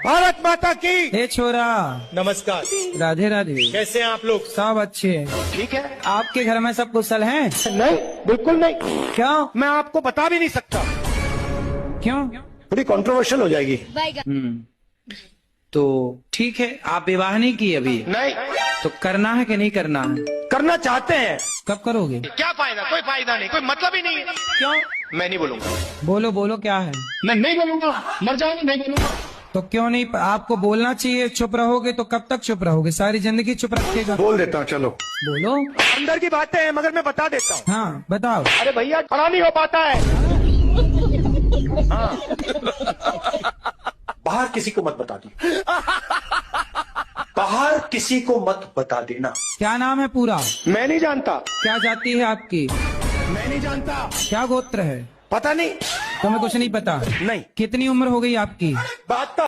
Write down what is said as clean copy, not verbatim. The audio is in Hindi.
भारत माता की। हे छोरा, नमस्कार। राधे राधे। कैसे हैं आप लोग? सब अच्छे हैं। ठीक है। आपके घर में सब कुशल हैं? नहीं, बिल्कुल नहीं। क्यों? मैं आपको बता भी नहीं सकता, क्यों? थोड़ी कंट्रोवर्शियल हो जाएगी। तो ठीक है, आप विवाह नहीं किए अभी? नहीं, तो करना है कि नहीं करना है? करना चाहते हैं। कब करोगे? क्या फायदा? कोई फायदा नहीं, कोई मतलब ही नहीं है। क्यों? मैं नहीं बोलूंगा। बोलो बोलो, क्या है? मैं नहीं बोलूंगा, मर जाऊंगा, नहीं बोलूंगा। तो क्यों नहीं? आपको बोलना चाहिए। चुप रहोगे तो कब तक चुप रहोगे? सारी जिंदगी चुप रखेगा। बोल देता हूँ, चलो। बोलो। अंदर की बातें हैं, मगर मैं बता देता हूँ। हाँ बताओ। अरे भैया, खड़ा नहीं हो पाता है। हाँ। बाहर किसी को मत बता दी। बाहर किसी को मत बता देना। क्या नाम है पूरा? मैं नहीं जानता। क्या जाति है आपकी? मैं नहीं जानता। क्या गोत्र है? पता नहीं। तुम्हें कुछ नहीं पता? नहीं। कितनी उम्र हो गई आपकी? 72।